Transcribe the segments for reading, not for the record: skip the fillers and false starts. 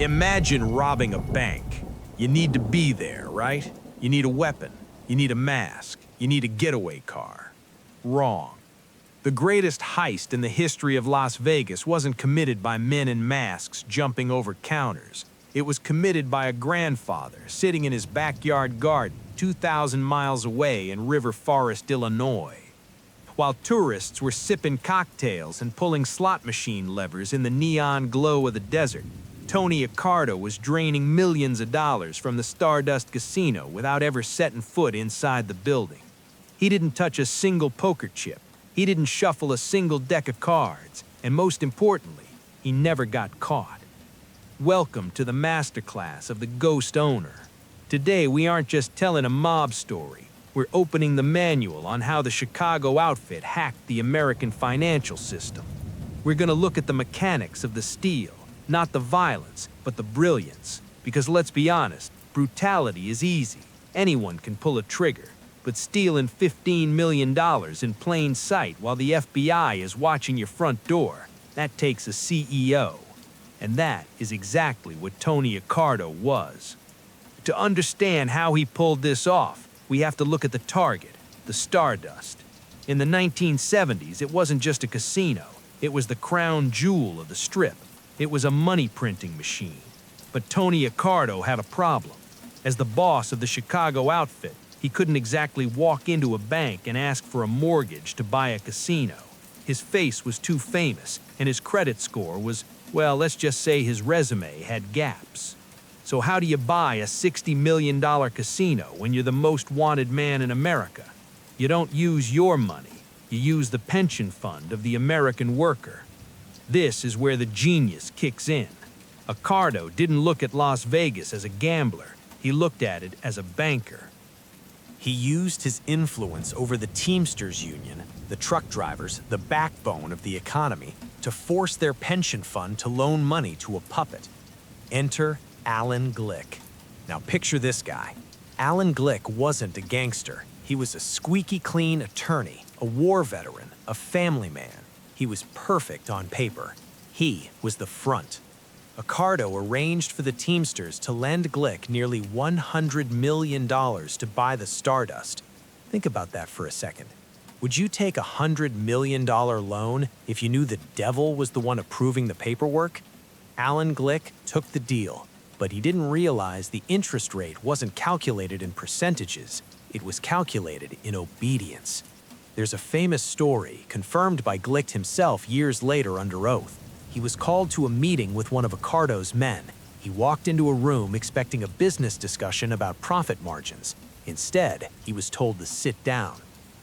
Imagine robbing a bank. You need to be there, right? You need a weapon. You need a mask. You need a getaway car. Wrong. The greatest heist in the history of Las Vegas wasn't committed by men in masks jumping over counters. It was committed by a grandfather sitting in his backyard garden 2,000 miles away in River Forest, Illinois. While tourists were sipping cocktails and pulling slot machine levers in the neon glow of the desert, Tony Accardo was draining millions of dollars from the Stardust Casino without ever setting foot inside the building. He didn't touch a single poker chip. He didn't shuffle a single deck of cards. And most importantly, he never got caught. Welcome to the masterclass of the ghost owner. Today, we aren't just telling a mob story. We're opening the manual on how the Chicago outfit hacked the American financial system. We're going to look at the mechanics of the steal, not the violence, but the brilliance. Because let's be honest, brutality is easy. Anyone can pull a trigger. But stealing $15 million in plain sight while the FBI is watching your front door, that takes a CEO. And that is exactly what Tony Accardo was. To understand how he pulled this off, we have to look at the target, the Stardust. In the 1970s, it wasn't just a casino. It was the crown jewel of the Strip. It was a money-printing machine. But Tony Accardo had a problem. As the boss of the Chicago outfit, he couldn't exactly walk into a bank and ask for a mortgage to buy a casino. His face was too famous, and his credit score was, well, let's just say his resume had gaps. So how do you buy a $60 million casino when you're the most wanted man in America? You don't use your money. You use the pension fund of the American worker. This is where the genius kicks in. Accardo didn't look at Las Vegas as a gambler. He looked at it as a banker. He used his influence over the Teamsters Union, the truck drivers, the backbone of the economy, to force their pension fund to loan money to a puppet. Enter Alan Glick. Now picture this guy. Alan Glick wasn't a gangster. He was a squeaky clean attorney, a war veteran, a family man. He was perfect on paper. He was the front. Accardo arranged for the Teamsters to lend Glick nearly $100 million to buy the Stardust. Think about that for a second. Would you take a $100 million loan if you knew the devil was the one approving the paperwork? Alan Glick took the deal, but he didn't realize the interest rate wasn't calculated in percentages. It was calculated in obedience. There's a famous story, confirmed by Glick himself years later under oath. He was called to a meeting with one of Accardo's men. He walked into a room expecting a business discussion about profit margins. Instead, he was told to sit down.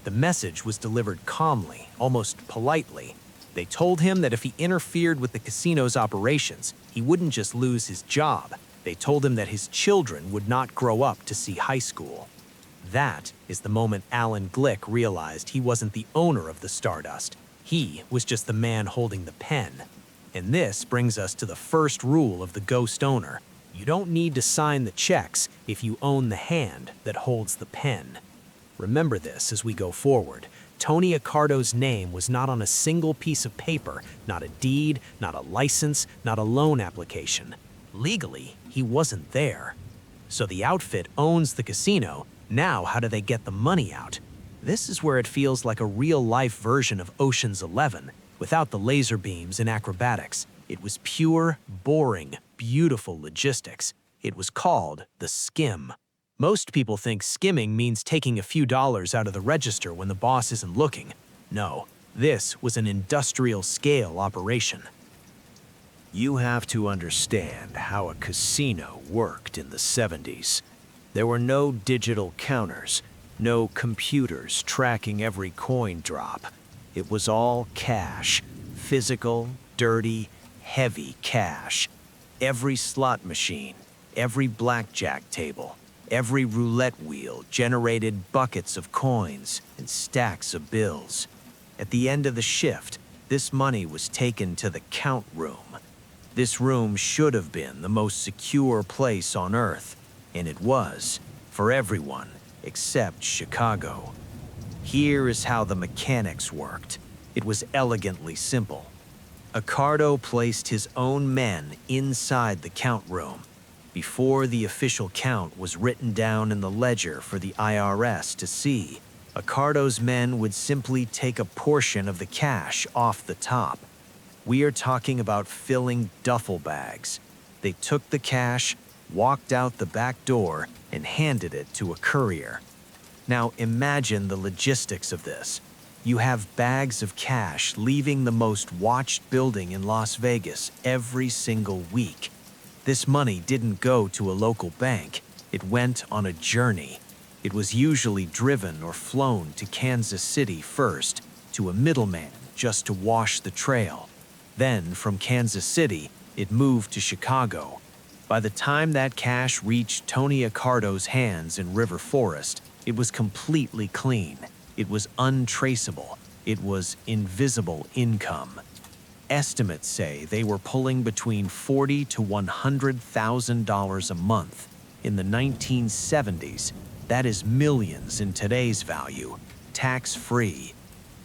The message was delivered calmly, almost politely. They told him that if he interfered with the casino's operations, he wouldn't just lose his job. They told him that his children would not grow up to see high school. That is the moment Alan Glick realized he wasn't the owner of the Stardust. He was just the man holding the pen. And this brings us to the first rule of the ghost owner. You don't need to sign the checks if you own the hand that holds the pen. Remember this as we go forward. Tony Accardo's name was not on a single piece of paper, not a deed, not a license, not a loan application. Legally, he wasn't there. So the outfit owns the casino. Now how do they get the money out? This is where it feels like a real-life version of Ocean's 11. Without the laser beams and acrobatics, it was pure, boring, beautiful logistics. It was called the Skim. Most people think skimming means taking a few dollars out of the register when the boss isn't looking. No, this was an industrial-scale operation. You have to understand how a casino worked in the 70s. There were no digital counters, no computers tracking every coin drop. It was all cash, physical, dirty, heavy cash. Every slot machine, every blackjack table, every roulette wheel generated buckets of coins and stacks of bills. At the end of the shift, this money was taken to the count room. This room should have been the most secure place on Earth, and it was, for everyone except Chicago. Here is how the mechanics worked. It was elegantly simple. Accardo placed his own men inside the count room. Before the official count was written down in the ledger for the IRS to see, Accardo's men would simply take a portion of the cash off the top. We are talking about filling duffel bags. They took the cash, walked out the back door, and handed it to a courier. Now imagine the logistics of this. You have bags of cash leaving the most watched building in Las Vegas every single week. This money didn't go to a local bank. It went on a journey. It was usually driven or flown to Kansas City first, to a middleman just to wash the trail. Then, from Kansas City, it moved to Chicago. By the time that cash reached Tony Accardo's hands in River Forest, it was completely clean. It was untraceable. It was invisible income. Estimates say they were pulling between $40,000 to $100,000 a month. In the 1970s, that is millions in today's value, tax-free.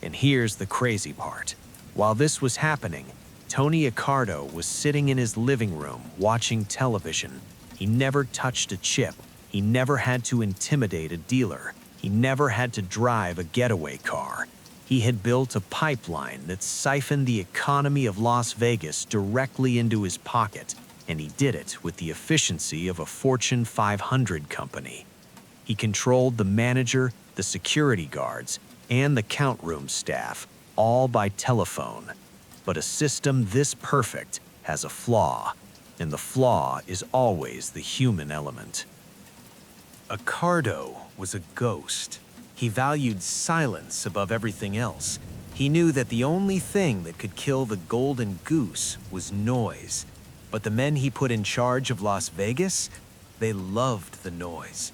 And here's the crazy part. While this was happening, Tony Accardo was sitting in his living room watching television. He never touched a chip. He never had to intimidate a dealer. He never had to drive a getaway car. He had built a pipeline that siphoned the economy of Las Vegas directly into his pocket, and he did it with the efficiency of a Fortune 500 company. He controlled the manager, the security guards, and the count room staff, all by telephone. But a system this perfect has a flaw, and the flaw is always the human element. Accardo was a ghost. He valued silence above everything else. He knew that the only thing that could kill the golden goose was noise. But the men he put in charge of Las Vegas, they loved the noise.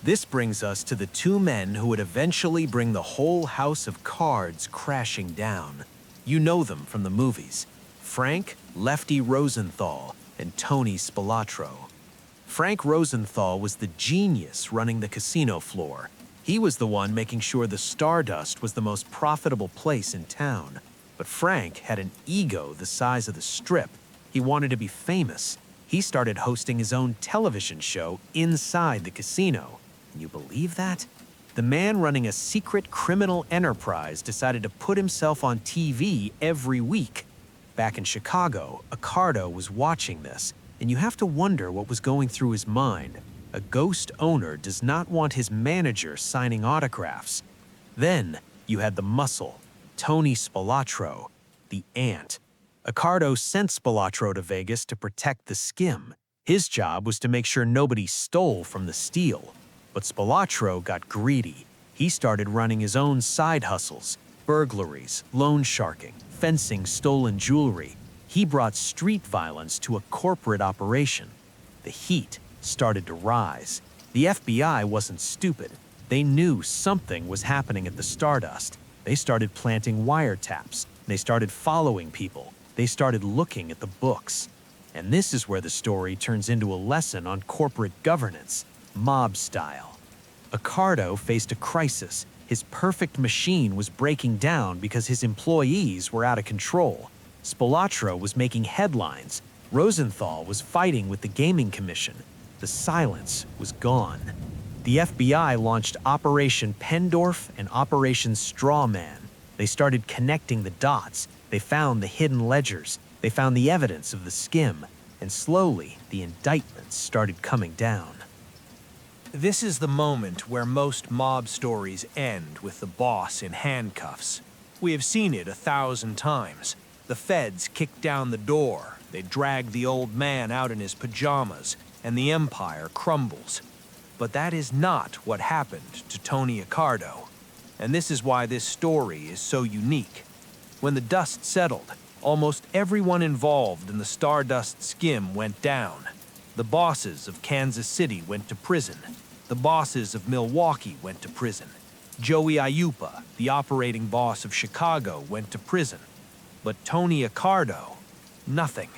This brings us to the two men who would eventually bring the whole house of cards crashing down. You know them from the movies. Frank Lefty Rosenthal and Tony Spilotro. Frank Rosenthal was the genius running the casino floor. He was the one making sure the Stardust was the most profitable place in town. But Frank had an ego the size of the Strip. He wanted to be famous. He started hosting his own television show inside the casino. Can you believe that? The man running a secret criminal enterprise decided to put himself on TV every week. Back in Chicago, Accardo was watching this, and you have to wonder what was going through his mind. A ghost owner does not want his manager signing autographs. Then you had the muscle, Tony Spilotro, the ant. Accardo sent Spilotro to Vegas to protect the Skim. His job was to make sure nobody stole from the steal. But Spilotro got greedy. He started running his own side hustles, burglaries, loan sharking, fencing stolen jewelry. He brought street violence to a corporate operation. The heat started to rise. The FBI wasn't stupid. They knew something was happening at the Stardust. They started planting wiretaps. They started following people. They started looking at the books. And this is where the story turns into a lesson on corporate governance, mob style. Accardo faced a crisis. His perfect machine was breaking down because his employees were out of control. Spilotro was making headlines. Rosenthal was fighting with the Gaming Commission. The silence was gone. The FBI launched Operation Pendorf and Operation Strawman. They started connecting the dots. They found the hidden ledgers. They found the evidence of the Skim. And slowly, the indictments started coming down. This is the moment where most mob stories end with the boss in handcuffs. We have seen it 1,000 times. The feds kick down the door. They drag the old man out in his pajamas, and the empire crumbles. But that is not what happened to Tony Accardo. And this is why this story is so unique. When the dust settled, almost everyone involved in the Stardust Skim went down. The bosses of Kansas City went to prison. The bosses of Milwaukee went to prison. Joey Aiuppa, the operating boss of Chicago, went to prison. But Tony Accardo, nothing.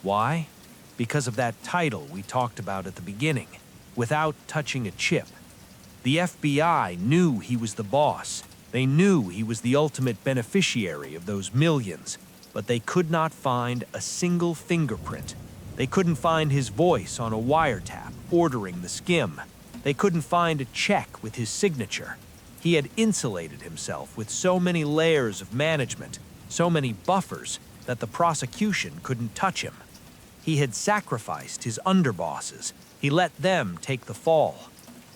Why? Because of that title we talked about at the beginning, without touching a chip. The FBI knew he was the boss. They knew he was the ultimate beneficiary of those millions. but they could not find a single fingerprint. They couldn't find his voice on a wiretap ordering the skim. They couldn't find a check with his signature. He had insulated himself with so many layers of management, so many buffers, that the prosecution couldn't touch him. He had sacrificed his underbosses. He let them take the fall.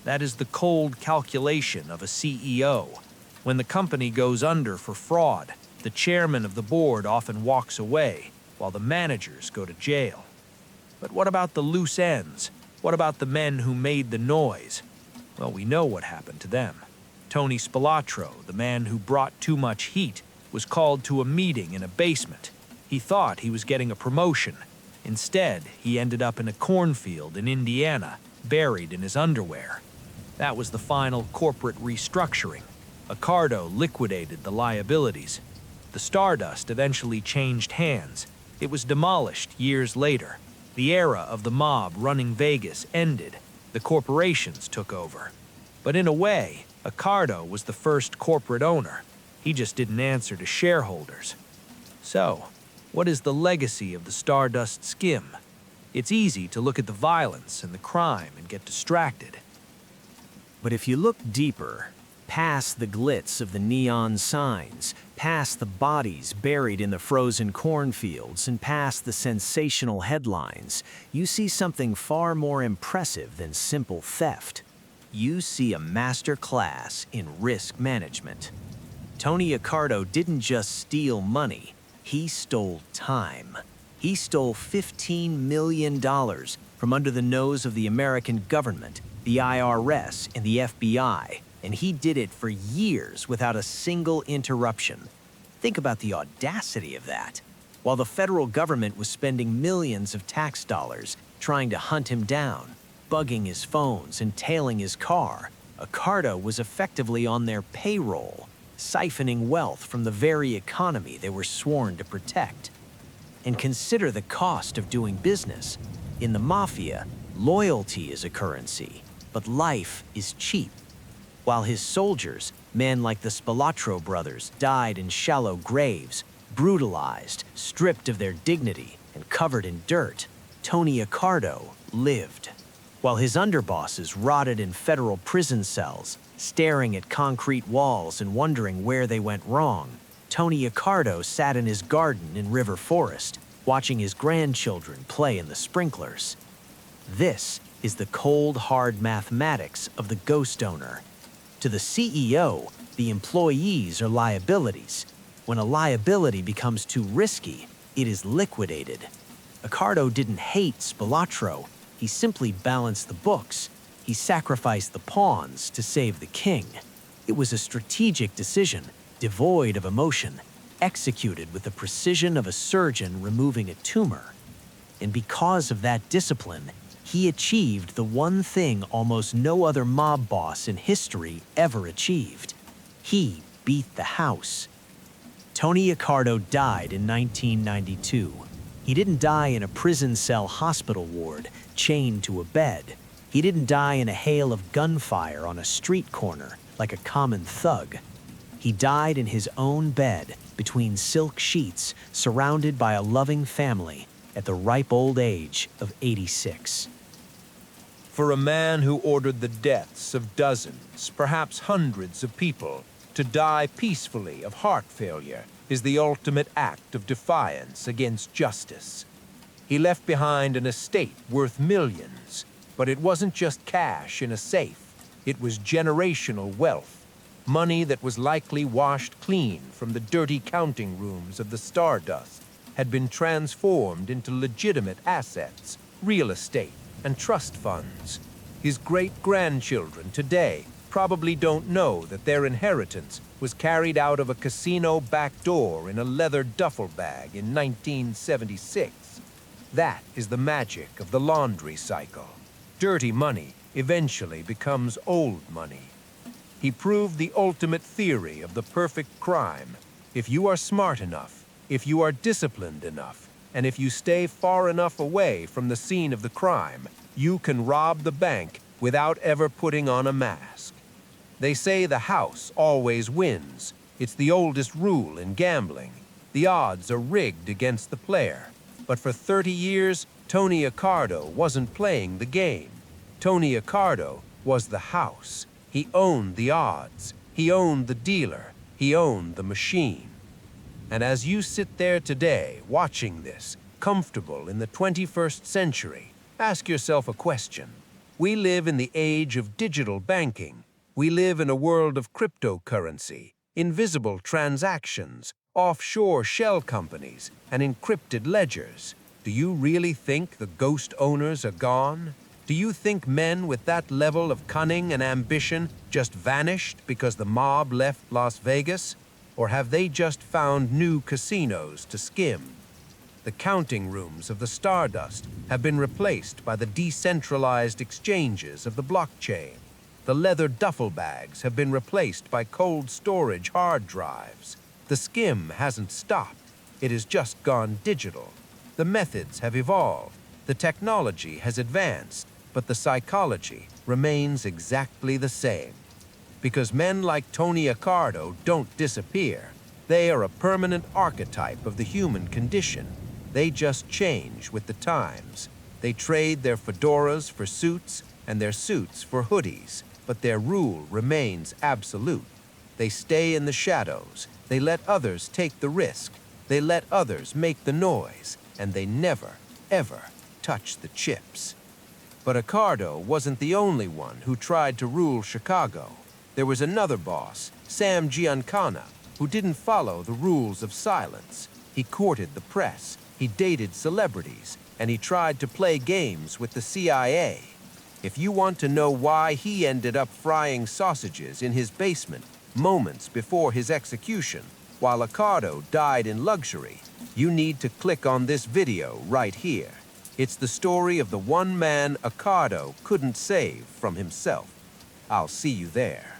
That is the cold calculation of a CEO. When the company goes under for fraud, the chairman of the board often walks away, while the managers go to jail. But what about the loose ends? What about the men who made the noise? Well, we know what happened to them. Tony Spilotro, the man who brought too much heat, was called to a meeting in a basement. He thought he was getting a promotion. Instead, he ended up in a cornfield in Indiana, buried in his underwear. That was the final corporate restructuring. Accardo liquidated the liabilities. The Stardust eventually changed hands. It was demolished years later. The era of the mob running Vegas ended. The corporations took over. But in a way, Accardo was the first corporate owner. He just didn't answer to shareholders. So, what is the legacy of the Stardust Skim? It's easy to look at the violence and the crime and get distracted. But if you look deeper, past the glitz of the neon signs, past the bodies buried in the frozen cornfields, and past the sensational headlines, you see something far more impressive than simple theft. You see a master class in risk management. Tony Accardo didn't just steal money, he stole time. He stole $15 million from under the nose of the American government, the IRS, and the FBI, and he did it for years without a single interruption. Think about the audacity of that. While the federal government was spending millions of tax dollars trying to hunt him down, bugging his phones and tailing his car, Accardo was effectively on their payroll, siphoning wealth from the very economy they were sworn to protect. And consider the cost of doing business. In the Mafia, loyalty is a currency, but life is cheap. While his soldiers, men like the Spilotro brothers, died in shallow graves, brutalized, stripped of their dignity, and covered in dirt, Tony Accardo lived. While his underbosses rotted in federal prison cells, staring at concrete walls and wondering where they went wrong, Tony Accardo sat in his garden in River Forest, watching his grandchildren play in the sprinklers. This is the cold, hard mathematics of the ghost owner. To the CEO, the employees are liabilities. When a liability becomes too risky, it is liquidated. Accardo didn't hate Spilotro. He simply balanced the books. He sacrificed the pawns to save the king. It was a strategic decision, devoid of emotion, executed with the precision of a surgeon removing a tumor. And because of that discipline, he achieved the one thing almost no other mob boss in history ever achieved. He beat the house. Tony Accardo died in 1992. He didn't die in a prison cell hospital ward, chained to a bed. He didn't die in a hail of gunfire on a street corner like a common thug. He died in his own bed, between silk sheets, surrounded by a loving family, at the ripe old age of 86. For a man who ordered the deaths of dozens, perhaps hundreds of people, to die peacefully of heart failure is the ultimate act of defiance against justice. He left behind an estate worth millions, but it wasn't just cash in a safe. It was generational wealth, money that was likely washed clean from the dirty counting rooms of the Stardust, had been transformed into legitimate assets, real estate, and trust funds. His great-grandchildren today probably don't know that their inheritance was carried out of a casino back door in a leather duffel bag in 1976. That is the magic of the laundry cycle. Dirty money eventually becomes old money. He proved the ultimate theory of the perfect crime. If you are smart enough, if you are disciplined enough, and if you stay far enough away from the scene of the crime, you can rob the bank without ever putting on a mask. They say the house always wins. It's the oldest rule in gambling. The odds are rigged against the player. But for 30 years, Tony Accardo wasn't playing the game. Tony Accardo was the house. He owned the odds. He owned the dealer. He owned the machine. And as you sit there today, watching this, comfortable in the 21st century, ask yourself a question. We live in the age of digital banking. We live in a world of cryptocurrency, invisible transactions, offshore shell companies, and encrypted ledgers. Do you really think the ghost owners are gone? Do you think men with that level of cunning and ambition just vanished because the mob left Las Vegas? Or have they just found new casinos to skim? The counting rooms of the Stardust have been replaced by the decentralized exchanges of the blockchain. The leather duffel bags have been replaced by cold storage hard drives. The skim hasn't stopped. It has just gone digital. The methods have evolved. The technology has advanced, but the psychology remains exactly the same. Because men like Tony Accardo don't disappear. They are a permanent archetype of the human condition. They just change with the times. They trade their fedoras for suits and their suits for hoodies, but their rule remains absolute. They stay in the shadows. They let others take the risk. They let others make the noise, and they never, ever touch the chips. But Accardo wasn't the only one who tried to rule Chicago. There was another boss, Sam Giancana, who didn't follow the rules of silence. He courted the press, he dated celebrities, and he tried to play games with the CIA. If you want to know why he ended up frying sausages in his basement moments before his execution, while Accardo died in luxury, you need to click on this video right here. It's the story of the one man Accardo couldn't save from himself. I'll see you there.